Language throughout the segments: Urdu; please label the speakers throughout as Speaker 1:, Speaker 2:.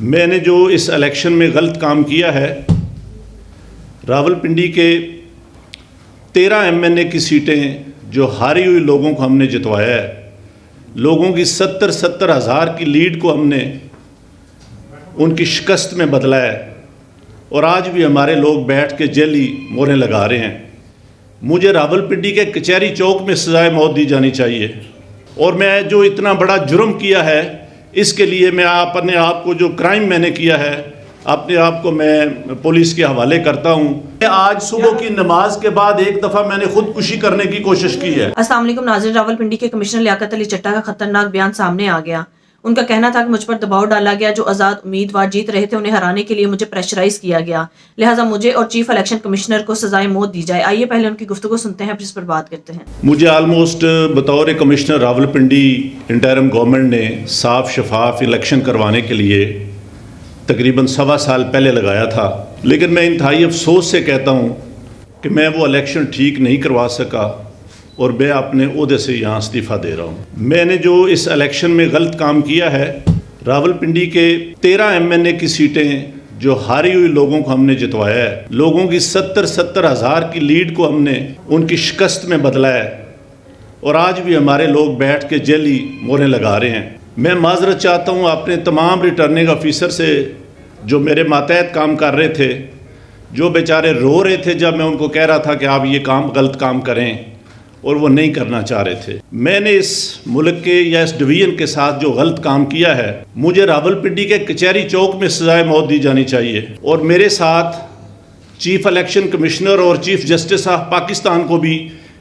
Speaker 1: میں نے جو اس الیکشن میں غلط کام کیا ہے، راولپنڈی کے 13 MNA کی سیٹیں جو ہاری ہوئی لوگوں کو ہم نے جتوایا ہے، لوگوں کی 70 ہزار کی لیڈ کو ہم نے ان کی شکست میں بدلا ہے، اور آج بھی ہمارے لوگ بیٹھ کے جیلی موریں لگا رہے ہیں۔ مجھے راولپنڈی کے کچہری چوک میں سزائے موت دی جانی چاہیے، اور میں جو اتنا بڑا جرم کیا ہے اس کے لیے میں اپنے آپ کو، جو کرائم میں نے کیا ہے، اپنے آپ کو میں پولیس کے حوالے کرتا ہوں۔ آج صبح کی نماز کے بعد ایک دفعہ میں نے خودکشی کرنے کی کوشش کی ہے۔
Speaker 2: السلام علیکم ناظرین، راولپنڈی کے کمشنر لیاقت علی چٹا کا خطرناک بیان سامنے آ گیا۔ ان کا کہنا تھا کہ مجھ پر دباؤ ڈالا گیا، جو آزاد امیدوار جیت رہے تھے انہیں ہرانے کے لیے مجھے پریشرائز کیا گیا، لہٰذا مجھے اور چیف الیکشن کمشنر کو سزائے موت دی جائے۔ آئیے پہلے ان کی گفتگو سنتے ہیں، پھر اس پر بات کرتے ہیں۔
Speaker 1: مجھے آلموسٹ بطور کمشنر راولپنڈی انٹرم گورنمنٹ نے صاف شفاف الیکشن کروانے کے لیے تقریباً 1.25 سال پہلے لگایا تھا، لیکن میں انتہائی افسوس سے کہتا ہوں کہ میں وہ الیکشن ٹھیک نہیں کروا سکا، اور میں اپنے عہدے سے یہاں استعفیٰ دے رہا ہوں۔ میں نے جو اس الیکشن میں غلط کام کیا ہے، راولپنڈی کے 13 MNA کی سیٹیں جو ہاری ہوئی لوگوں کو ہم نے جتوایا ہے، لوگوں کی 70 ہزار کی لیڈ کو ہم نے ان کی شکست میں بدلا ہے، اور آج بھی ہمارے لوگ بیٹھ کے جیلی موریں لگا رہے ہیں۔ میں معذرت چاہتا ہوں اپنے تمام ریٹرننگ آفیسر سے جو میرے ماتحت کام کر رہے تھے، جو بیچارے رو رہے تھے جب میں ان کو کہہ رہا تھا کہ آپ یہ غلط کام کریں، اور وہ نہیں کرنا چاہ رہے تھے۔ میں نے اس ملک کے یا اس ڈویژن کے ساتھ جو غلط کام کیا ہے، مجھے راولپنڈی کے کچہری چوک میں سزائے موت دی جانی چاہیے، اور میرے ساتھ چیف الیکشن کمشنر اور چیف جسٹس آف پاکستان کو بھی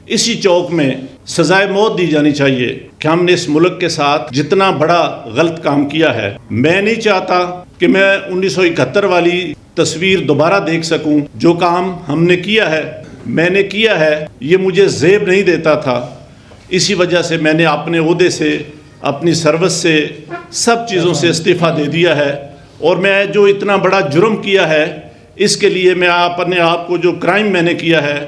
Speaker 1: اسی چوک میں سزائے موت دی جانی چاہیے کہ ہم نے اس ملک کے ساتھ جتنا بڑا غلط کام کیا ہے۔ میں نہیں چاہتا کہ میں 1971 والی تصویر دوبارہ دیکھ سکوں۔ جو کام ہم نے کیا ہے، میں نے کیا ہے، یہ مجھے زیب نہیں دیتا تھا، اسی وجہ سے میں نے اپنے عہدے سے، اپنی سروس سے، سب چیزوں سے استعفیٰ دے دیا ہے، اور میں جو اتنا بڑا جرم کیا ہے اس کے لیے میں اپنے آپ کو، جو کرائم میں نے کیا ہے،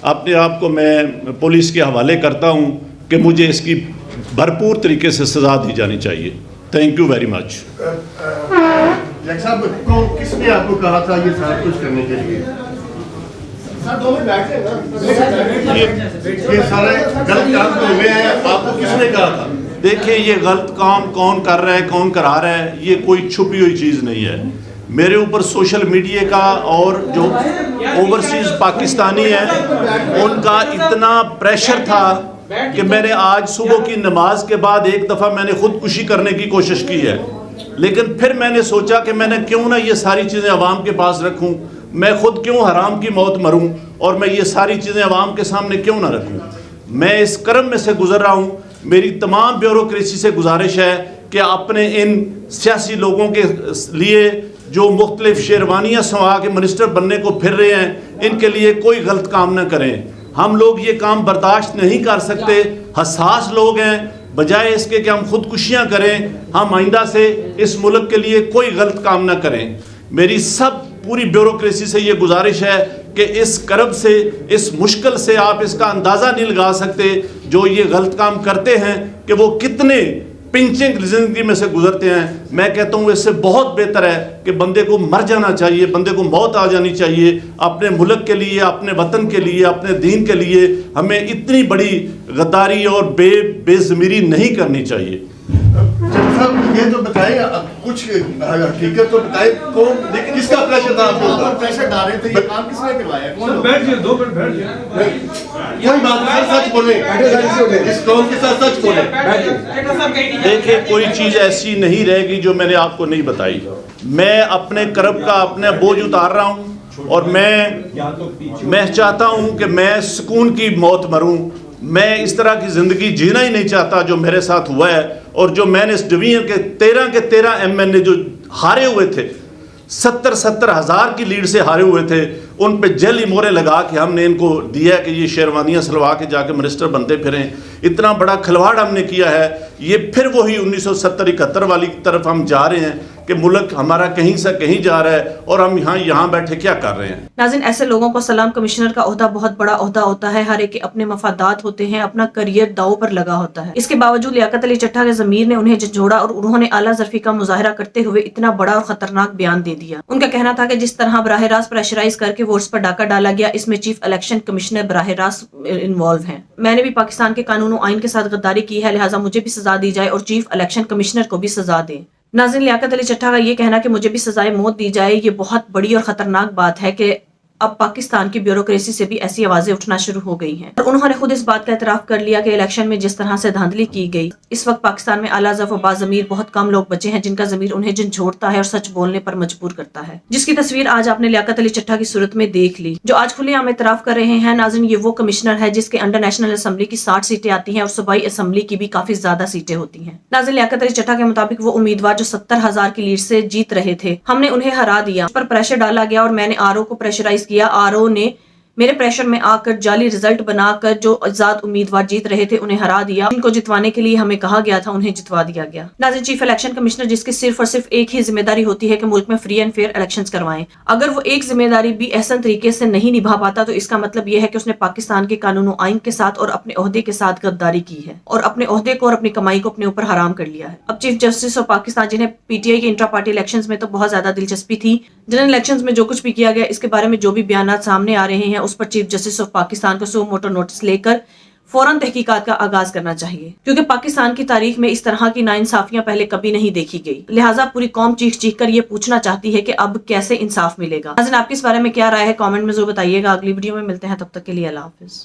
Speaker 1: اپنے آپ کو میں پولیس کے حوالے کرتا ہوں کہ مجھے اس کی بھرپور طریقے سے سزا دی جانی چاہیے۔ Thank you very much.
Speaker 3: صاحب کس نے آپ کو کہا تھا یہ سارا کچھ کرنے کے لیے؟ یہ سارے غلط کام تو ہوئے ہیں، آپ کو کس نے کہا تھا؟
Speaker 1: دیکھیں، یہ غلط کام کون کر رہا ہے، کون کرا رہا ہے، یہ کوئی چھپی ہوئی چیز نہیں ہے۔ میرے اوپر سوشل میڈیا کا اور جو اوورسیز پاکستانی ہیں ان کا اتنا پریشر تھا کہ میں نے آج صبح کی نماز کے بعد ایک دفعہ میں نے خودکشی کرنے کی کوشش کی ہے، لیکن پھر میں نے سوچا کہ میں نے کیوں نہ یہ ساری چیزیں عوام کے پاس رکھوں، میں خود کیوں حرام کی موت مروں، اور میں یہ ساری چیزیں عوام کے سامنے کیوں نہ رکھوں۔ میں اس کرم میں سے گزر رہا ہوں۔ میری تمام بیوروکریسی سے گزارش ہے کہ اپنے ان سیاسی لوگوں کے لیے جو مختلف شیروانیاں سنوا کے منسٹر بننے کو پھر رہے ہیں، ان کے لیے کوئی غلط کام نہ کریں۔ ہم لوگ یہ کام برداشت نہیں کر سکتے، حساس لوگ ہیں۔ بجائے اس کے کہ ہم خودکشیاں کریں، ہم آئندہ سے اس ملک کے لیے کوئی غلط کام نہ کریں۔ میری پوری بیوروکریسی سے یہ گزارش ہے کہ اس کرب سے، اس مشکل سے آپ اس کا اندازہ نہیں لگا سکتے جو یہ غلط کام کرتے ہیں کہ وہ کتنے پنچنگ زندگی میں سے گزرتے ہیں۔ میں کہتا ہوں اس سے بہت بہتر ہے کہ بندے کو مر جانا چاہیے، بندے کو موت آ جانی چاہیے۔ اپنے ملک کے لیے، اپنے وطن کے لیے، اپنے دین کے لیے ہمیں اتنی بڑی غداری اور بے ضمیری نہیں کرنی چاہیے۔
Speaker 3: صاحب یہ تو بتائیں، کچھ حقیقت تو بتائیں، کس کا پریشر تھا آپ کو؟ پریشر ڈال رہے تھے، یہ کام کس نے کروایا؟
Speaker 4: بیٹھ جائے، 2 منٹ بیٹھ جائے،
Speaker 3: کوئی بات نہیں، سچ بولیں، اس قوم کے ساتھ سچ بولیں۔
Speaker 1: دیکھیں، کوئی چیز ایسی نہیں رہے گی جو میں نے آپ کو نہیں بتائی۔ میں اپنے کرب کا اپنے بوجھ اتار رہا ہوں، اور میں چاہتا ہوں کہ میں سکون کی موت مروں۔ میں اس طرح کی زندگی جینا ہی نہیں چاہتا جو میرے ساتھ ہوا ہے، اور جو میں نے اس ڈویژن کے 13 MNA جو ہارے ہوئے تھے، 70 ہزار کی لیڈ سے ہارے ہوئے تھے، ان پہ جیلی مورے لگا کے ہم نے ان کو دیا کہ یہ شیروانیاں سلوا کے جا کے منسٹر بنتے پھریں۔ اتنا بڑا کھلواڑ ہم نے کیا ہے۔ یہ پھر وہی 1970-71 والی طرف ہم جا رہے ہیں کہ ملک ہمارا کہیں سے کہیں جا رہا ہے اور ہم یہاں بیٹھے کیا کر رہے ہیں.
Speaker 2: ناظرین، ایسے لوگوں کو سلام کمشنر کا عہدہ بہت بڑا عہدہ ہوتا ہے. ہر ایک کے اپنے مفادات ہوتے ہیں، اپنا کریئر داؤ پر لگا ہوتا ہے. اس کے باوجود لیاقت علی چٹھا کے ضمیر نے انہیں جھنجھوڑا اور انہوں نے اعلیٰ ظرفی کا مظاہرہ کرتے ہوئے اتنا بڑا اور خطرناک بیان دے دیا. ان کا کہنا تھا کہ جس طرح براہ راست پریشرائز کر کے ووٹس پر ڈاکہ ڈالا گیا، اس میں چیف الیکشن کمشنر براہ راست انوالو ہیں. میں نے بھی پاکستان کے قانون و آئین کے ساتھ غداری کی ہے، لہٰذا مجھے بھی سزا دی جائے اور چیف الیکشن کمشنر کو بھی سزا دیں. ناظرین، لیاقت علی چٹھا کا یہ کہنا کہ مجھے بھی سزائے موت دی جائے، یہ بہت بڑی اور خطرناک بات ہے کہ اب پاکستان کی بیوروکریسی سے بھی ایسی آوازیں اٹھنا شروع ہو گئی ہیں. اور انہوں نے خود اس بات کا اعتراف کر لیا کہ الیکشن میں جس طرح سے دھاندلی کی گئی، اس وقت پاکستان میں اعلیٰ ظرف و باضمیر بہت کم لوگ بچے ہیں جن کا ضمیر انہیں جھنجھوڑتا ہے اور سچ بولنے پر مجبور کرتا ہے، جس کی تصویر آج آپ نے لیاقت علی چٹھا کی صورت میں دیکھ لی، جو آج کھلے عام اعتراف کر رہے ہیں. ناظرین، یہ وہ کمشنر ہے جس کے انڈر نیشنل اسمبلی کی 60 سیٹیں آتی ہیں اور صوبائی اسمبلی کی بھی کافی زیادہ سیٹیں ہوتی ہیں. ناظرین، لیاقت علی چٹھا کے مطابق وہ امیدوار جو 70,000 کی لیڈ سے جیت رہے تھے، ہم نے انہیں ہرا دیا. اس پر پریشر ڈالا گیا اور میں نے آر او کو پریشرائز کیا. آر او نے میرے پریشر میں آ کر جعلی رزلٹ بنا کر جو آزاد امیدوار جیت رہے تھے انہیں ہرا دیا. ان کو جتوانے کے لیے ہمیں کہا گیا تھا، انہیں جتوا دیا گیا. ناظرین، چیف الیکشن کمشنر جس کی صرف اور صرف ایک ہی ذمہ داری ہوتی ہے کہ ملک میں فری اینڈ فیئر الیکشنز کروائیں، اگر وہ ایک ذمہ داری بھی احسن طریقے سے نہیں نبھا پاتا تو اس کا مطلب یہ ہے کہ اس نے پاکستان کے قانون و آئین کے ساتھ اور اپنے عہدے کے ساتھ غداری کی ہے اور اپنے عہدے کو اور اپنی کمائی کو اپنے اوپر حرام کر لیا ہے. اب چیف جسٹس آف پاکستان، جنہیں پی ٹی آئی کے انٹرا پارٹی الیکشنز میں تو بہت زیادہ دلچسپی تھی، جنرل الیکشنز میں جو کچھ بھی کیا گیا اس کے بارے میں جو بھی بیانات سامنے آ رہے ہیں، اس پر چیف جسٹس آف پاکستان کو سو موٹو نوٹس لے کر فوراً تحقیقات کا آغاز کرنا چاہیے، کیونکہ پاکستان کی تاریخ میں اس طرح کی ناانصافیاں پہلے کبھی نہیں دیکھی گئی. لہٰذا پوری قوم چیخ چیخ کر یہ پوچھنا چاہتی ہے کہ اب کیسے انصاف ملے گا. ناظرین، آپ کی اس بارے میں کیا رائے ہے؟ کامنٹ میں ضرور بتائیے گا. اگلی ویڈیو میں ملتے ہیں، تب تک کے لیے اللہ حافظ.